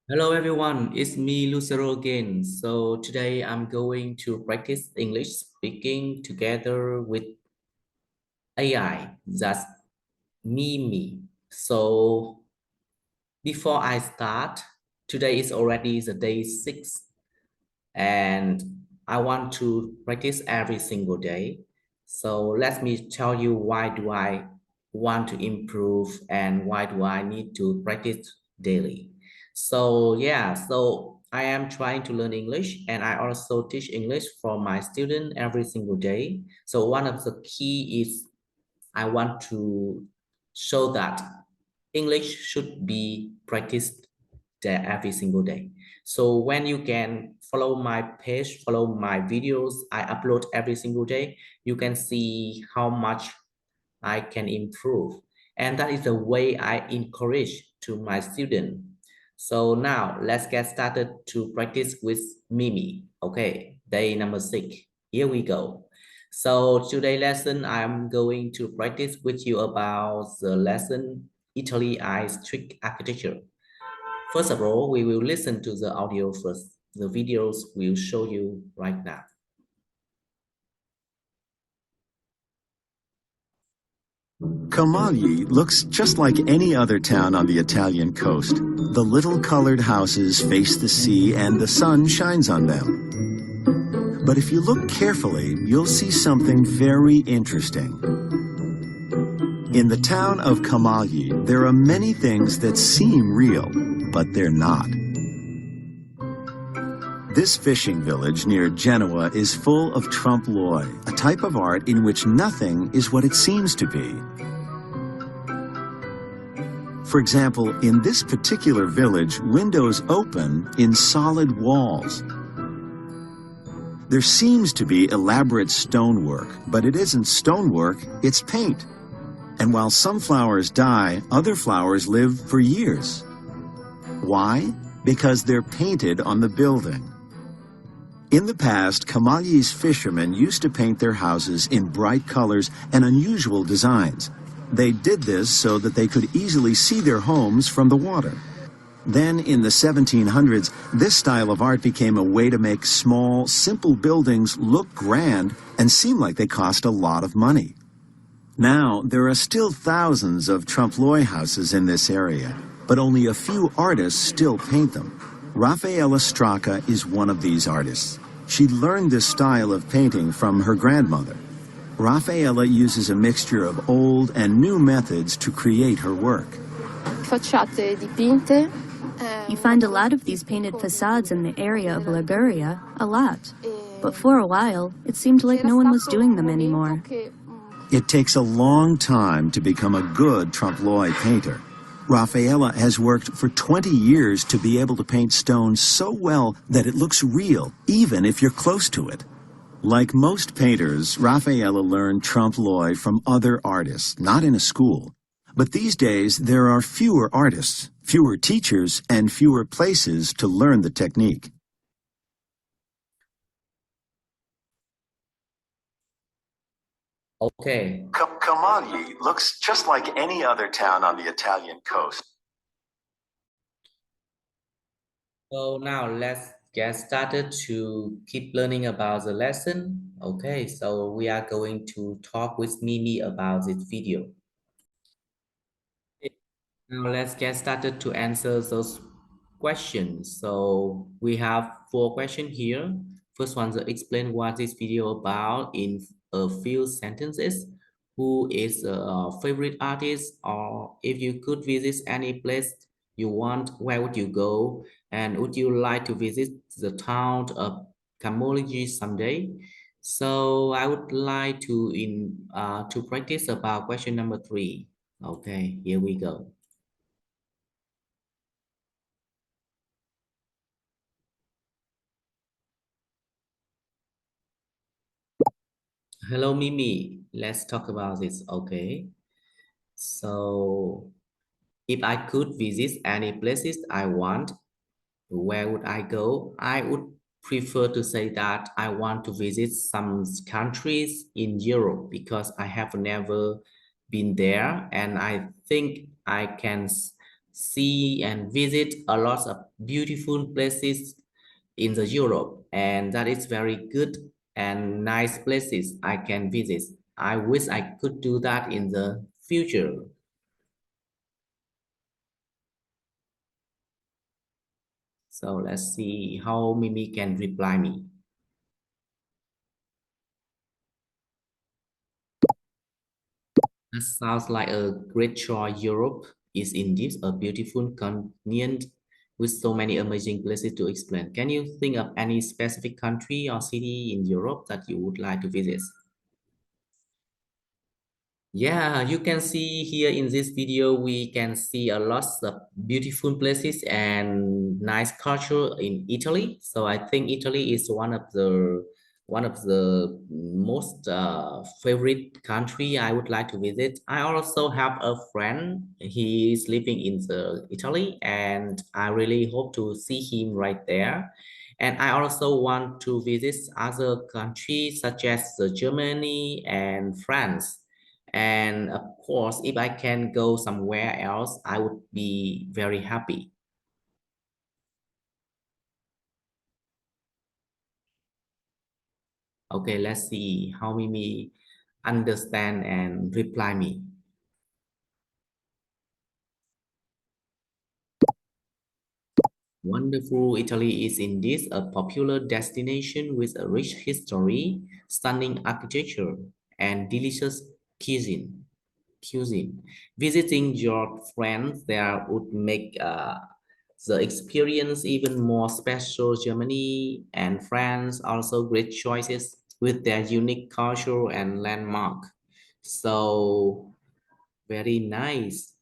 Hello everyone, it's me Lucero again. So today I'm going to practice English speaking together with AI. That's me. So before I start, today is already the day 6 and I want to practice every single day. So let me tell you why do I want to improve and why do I need to practice daily. So yeah, so I am trying to learn English and I also teach English for my student every single day. So one of the key is I want to show that English should be practiced there every single day. So when you can follow my page, follow my videos, I upload every single day, you can see how much I can improve. And that is the way I encourage to my student. So now let's get started to practice with Mimi. Okay, day number 6. Here we go. So today lesson, I'm going to practice with you about the lesson Italy I Street Architecture. First of all, we will listen to the audio first. The videos will show you right now. Camagli looks just like any other town on the Italian coast. The little colored houses face the sea and the sun shines on them. But if you look carefully, you'll see something very interesting. In the town of Camagli, there are many things that seem real, but they're not. This fishing village near Genoa is full of trompe-l'oeil, a type of art in which nothing is what it seems to be. For example, in this particular village, windows open in solid walls. There seems to be elaborate stonework, but it isn't stonework, it's paint. And while some flowers die, other flowers live for years. Why? Because they're painted on the building. In the past, Camagli's fishermen used to paint their houses in bright colors and unusual designs. They did this so that they could easily see their homes from the water. Then, in the 1700s, this style of art became a way to make small, simple buildings look grand and seem like they cost a lot of money. Now, there are still thousands of trompe-l'oeil houses in this area, but only a few artists still paint them. Raffaella Stracca is one of these artists. She learned this style of painting from her grandmother. Raffaella uses a mixture of old and new methods to create her work. Facciate dipinte. You find a lot of these painted facades in the area of Liguria, a lot. But for a while, it seemed like no one was doing them anymore. It takes a long time to become a good trompe-l'oeil painter. Raffaella has worked for 20 years to be able to paint stone so well that it looks real, even if you're close to it. Like most painters, Raffaella learned trompe-l'oeil from other artists, not in a school. But these days, there are fewer artists, fewer teachers, and fewer places to learn the technique. Okay, Camagli looks just like any other town on the Italian coast. so now let's get started to keep learning about the lesson. Okay, so we are going to talk with Mimi about this video. Now let's get started to answer those questions. So we have 4 questions here. First one, to explain what this video about in a few sentences. Who is a favorite artist, or if you could visit any place you want, where would you go? And would you like to visit the town of Camology someday? So I would like to practice about question number 3. Okay, here we go. Hello, Mimi. Let's talk about this. Okay. So, if I could visit any places I want, where would I go? I would prefer to say that I want to visit some countries in Europe because I have never been there and I think I can see and visit a lot of beautiful places in the Europe, and that is very good and nice places I can visit. I wish I could do that in the future. So let's see how Mimi can reply me. That sounds like a great choice. Europe is indeed a beautiful continent with so many amazing places to explain. Can you think of any specific country or city in Europe that you would like to visit? Yeah, you can see here in this video, we can see a lot of beautiful places and nice culture in Italy. So I think Italy is one of the most favorite country I would like to visit. I also have a friend. He is living in the Italy, and I really hope to see him right there. And I also want to visit other countries such as Germany and France. And of course, if I can go somewhere else, I would be very happy. Okay, let's see how Mimi understand and reply me. Wonderful. Italy is indeed a popular destination with a rich history, stunning architecture, and delicious cuisine. Cuisine. Visiting your friends there would make the experience even more special. Germany and France also great choices with their unique culture and landmark. So very nice.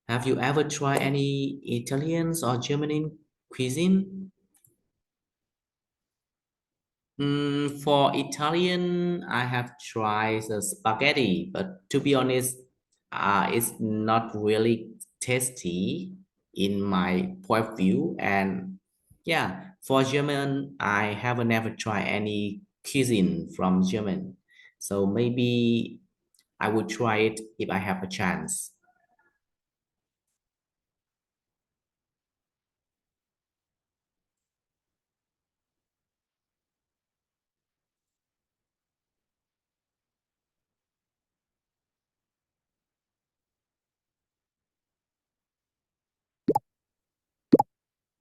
Have you ever tried any Italians or German cuisine? For Italian, I have tried the spaghetti, but to be honest, it's not really tasty in my point of view. And yeah, for German, I haven't never tried any cuisine from German. So maybe I would try it if I have a chance.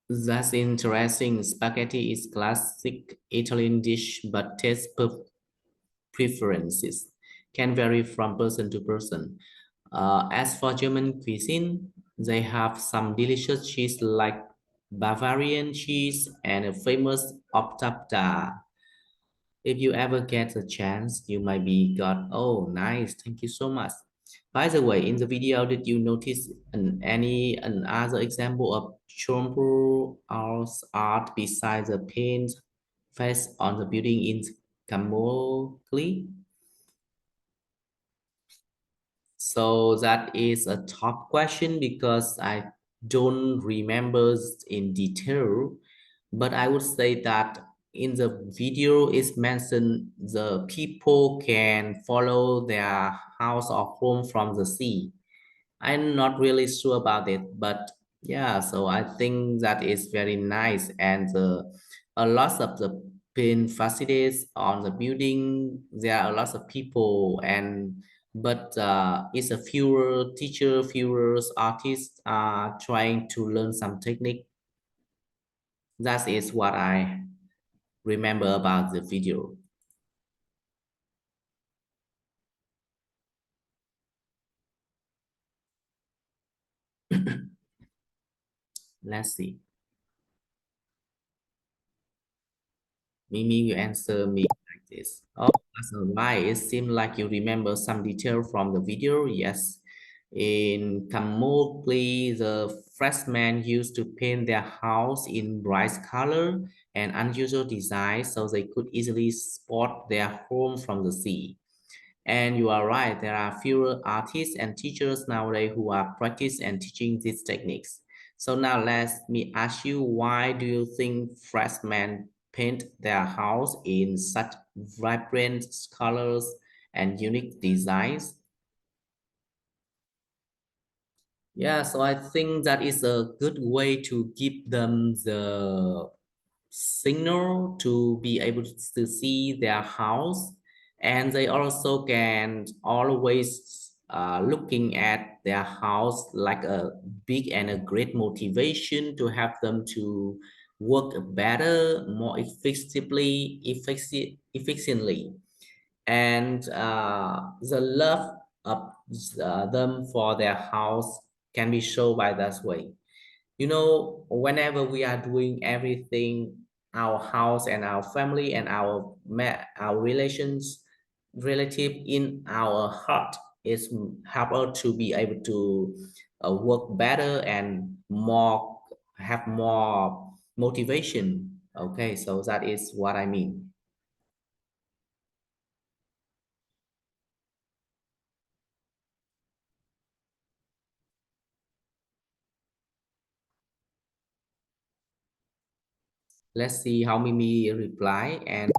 That's interesting. Spaghetti is classic Italian dish, but preferences can vary from person to person. As for German cuisine, they have some delicious cheese like Bavarian cheese and a famous Optabda. If you ever get a chance, you might be got, oh, nice, thank you so much. By the way, in the video, did you notice any another example of Chompu art besides the paint face on the building in Camogli? So that is a tough question because I don't remember in detail, but I would say that in the video it's mentioned the people can follow their house or home from the sea. I'm not really sure about it, but yeah, so I think that is very nice. And a lot of the pin facilities on the building, there are a lot of people, and but it's a fewer teacher, fewer artists are trying to learn some technique. That is what I remember about the video. Let's see. Mimi, you answer me like this. Oh, that's all right. It seems like you remember some detail from the video. Yes. In Camogli, the freshmen used to paint their house in bright color and unusual design so they could easily spot their home from the sea. And you are right, there are fewer artists and teachers nowadays who are practicing and teaching these techniques. So now let me ask you, why do you think freshmen paint their house in such vibrant colors and unique designs? Yeah, so I think that is a good way to give them the signal to be able to see their house, and they also can always looking at their house like a big and a great motivation to have them to work better, more efficiently, and the love of them for their house can be shown by that way. You know, whenever we are doing everything, our house and our family and our relative in our heart is help us to be able to work better and more have more motivation. Okay, so that is what I mean. Let's see how Mimi reply. And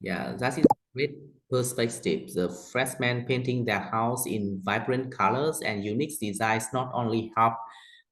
yeah, that is a great perspective. The freshman painting their house in vibrant colors and unique designs not only help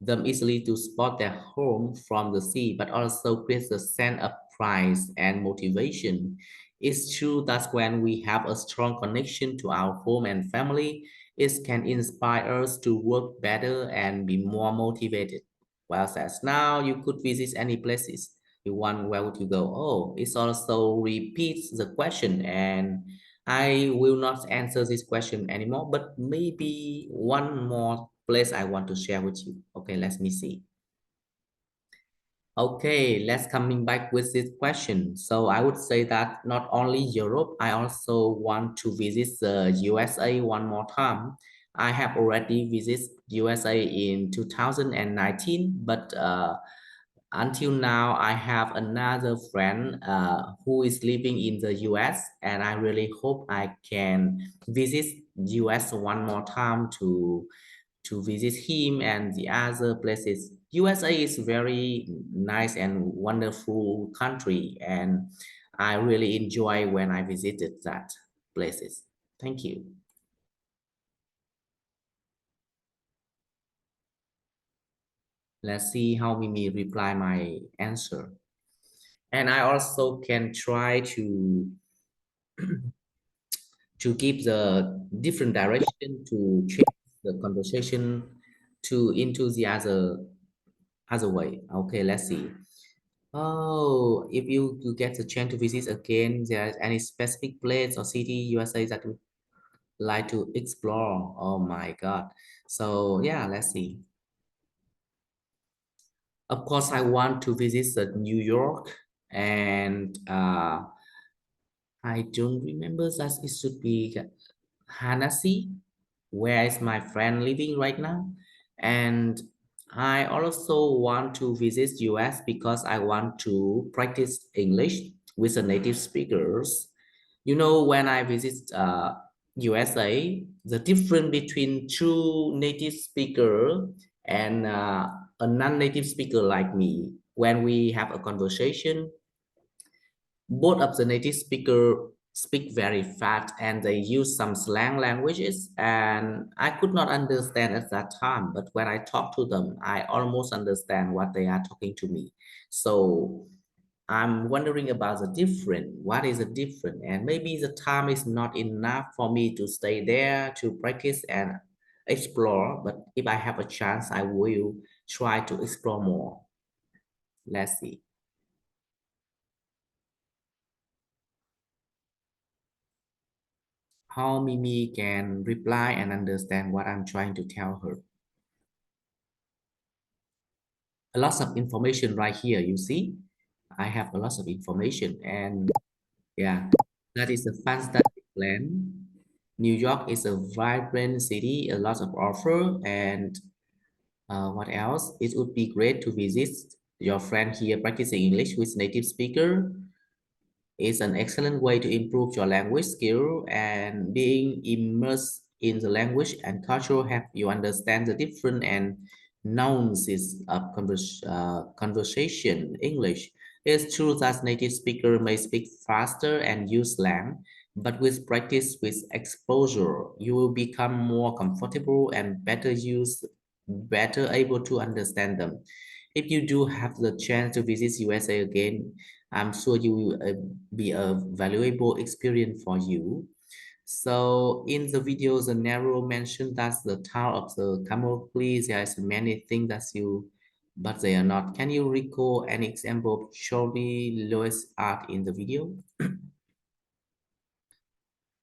them easily to spot their home from the sea, but also creates a sense of pride and motivation. It's true that when we have a strong connection to our home and family, it can inspire us to work better and be more motivated. Well said. Now you could visit any places you want. Where would you go? Oh, it also repeats the question, and I will not answer this question anymore, but maybe one more place I want to share with you. Okay, let me see. Okay, let's coming back with this question. So I would say that not only Europe, I also want to visit the USA one more time. I have already visited USA in 2019, but until now, I have another friend who is living in the US, and I really hope I can visit US one more time to visit him and the other places. USA is very nice and wonderful country, and I really enjoy when I visited that places. Thank you. Let's see how Mimi reply my answer. And I also can try to give the different direction to change the conversation to into the other way. Okay, let's see. Oh, if you get the chance to visit again, there is any specific place or city USA that you like to explore? Oh my God. So yeah, let's see. Of course, I want to visit the New York, and I don't remember that it should be Hanasi, where is my friend living right now. And I also want to visit US because I want to practice English with the native speakers. You know, when I visit USA, the difference between true native speaker and a non-native speaker like me, when we have a conversation, both of the native speaker speak very fast and they use some slang languages, and I could not understand at that time, but when I talk to them I almost understand what they are talking to me. So I'm wondering about the difference. What is the difference? And maybe the time is not enough for me to stay there to practice and explore, but if I have a chance I will try to explore more. Let's see how Mimi can reply and understand what I'm trying to tell her. A lot of information right here, you see? I have a lot of information, and yeah, that is a fantastic plan. New York is a vibrant city, a lot of offer, and what else? It would be great to visit your friend here practicing English with native speaker. Is an excellent way to improve your language skill, and being immersed in the language and culture help you understand the different and nuances of conversation English. It's true that native speaker may speak faster and use slang, but with practice, with exposure, you will become more comfortable and better use better able to understand them. If you do have the chance to visit USA again, I'm sure you will be a valuable experience for you. So in the video, the narrow mentioned that the town of the Camouflage, there's many things that you, but they are not. Can you recall an example of Shirley Lewis art in the video?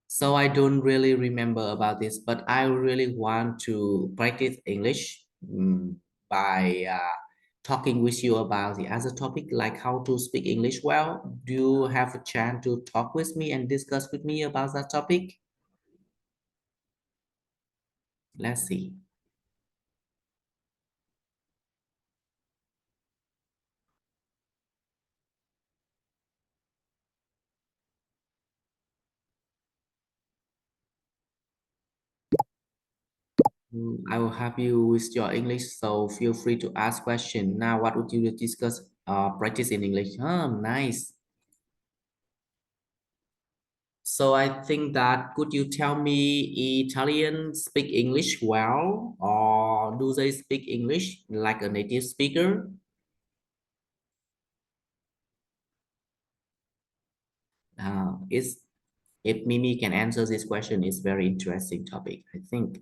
So I don't really remember about this, but I really want to practice English by talking with you about the other topic, like how to speak English well. Do you have a chance to talk with me and discuss with me about that topic? Let's see. I will help you with your English, so feel free to ask question. Now, what would you discuss? Practice in English. Nice. So I think that could you tell me Italian speak English well, or do they speak English like a native speaker? Is if Mimi can answer this question, it's very interesting topic, I think.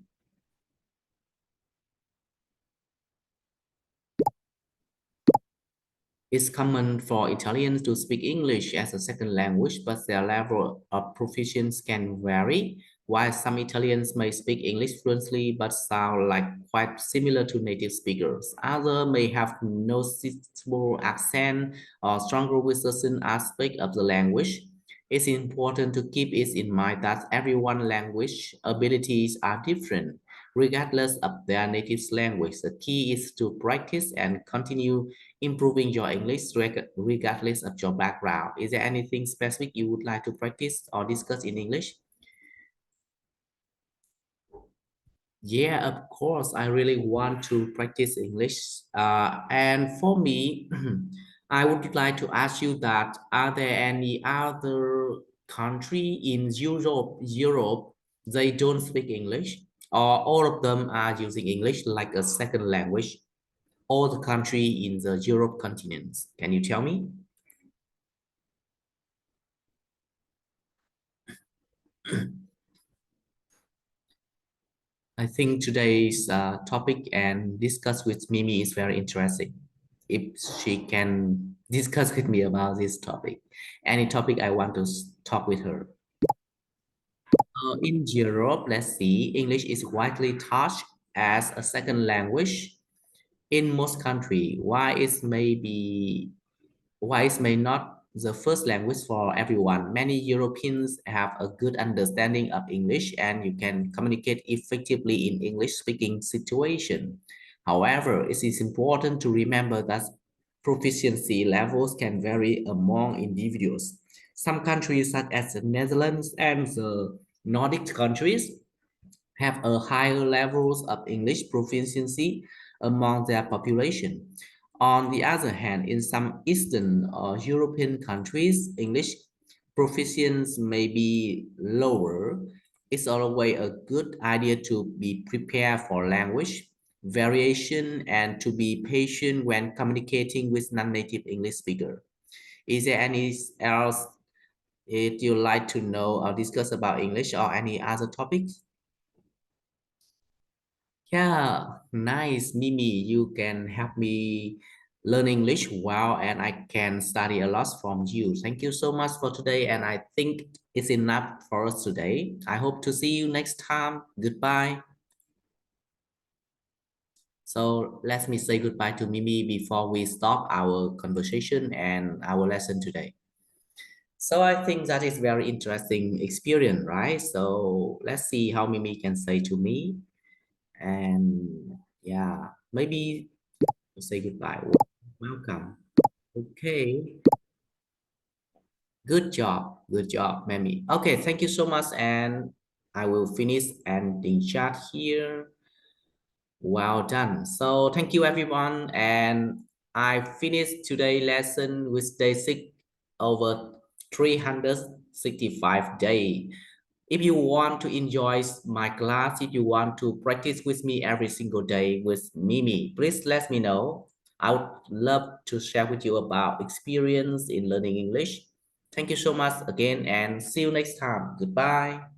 It's common for Italians to speak English as a second language, but their level of proficiency can vary. While some Italians may speak English fluently but sound like quite similar to native speakers, others may have noticeable accent or struggle with certain aspect of the language. It's important to keep it in mind that everyone's language abilities are different, regardless of their native language. The key is to practice and continue improving your English regardless of your background. Is there anything specific you would like to practice or discuss in English? Yeah, of course. I really want to practice English. And for me, I would like to ask you that are there any other country in Europe, they don't speak English, or all of them are using English like a second language? All the country in the Europe continent. Can you tell me? I think today's topic and discuss with Mimi is very interesting. If she can discuss with me about this topic, any topic I want to talk with her. In Europe, let's see, English is widely taught as a second language in most countries. Why it may not the first language for everyone. Many Europeans have a good understanding of English and you can communicate effectively in English speaking situation. However, it is important to remember that proficiency levels can vary among individuals. Some countries such as the Netherlands and the Nordic countries have a higher levels of English proficiency among their population. On the other hand, in some Eastern or European countries, English proficiency may be lower. It's always a good idea to be prepared for language variation and to be patient when communicating with non-native English speaker. Is there any else you like to know or discuss about English or any other topics? Yeah, nice, Mimi. You can help me learn English well, and I can study a lot from you. Thank you so much for today, and I think it's enough for us today. I hope to see you next time. Goodbye. So let me say goodbye to Mimi before we stop our conversation and our lesson today. So I think that is very interesting experience, right? So let's see how Mimi can say to me. And yeah, maybe say goodbye. Welcome. Okay. Good job. Good job, Mimi. Okay, thank you so much. And I will finish ending chat here. Well done. So thank you everyone. And I finished today's lesson with day 6 over 365 days. If you want to enjoy my class, if you want to practice with me every single day with Mimi, please let me know. I would love to share with you about experience in learning English. Thank you so much again and see you next time. Goodbye.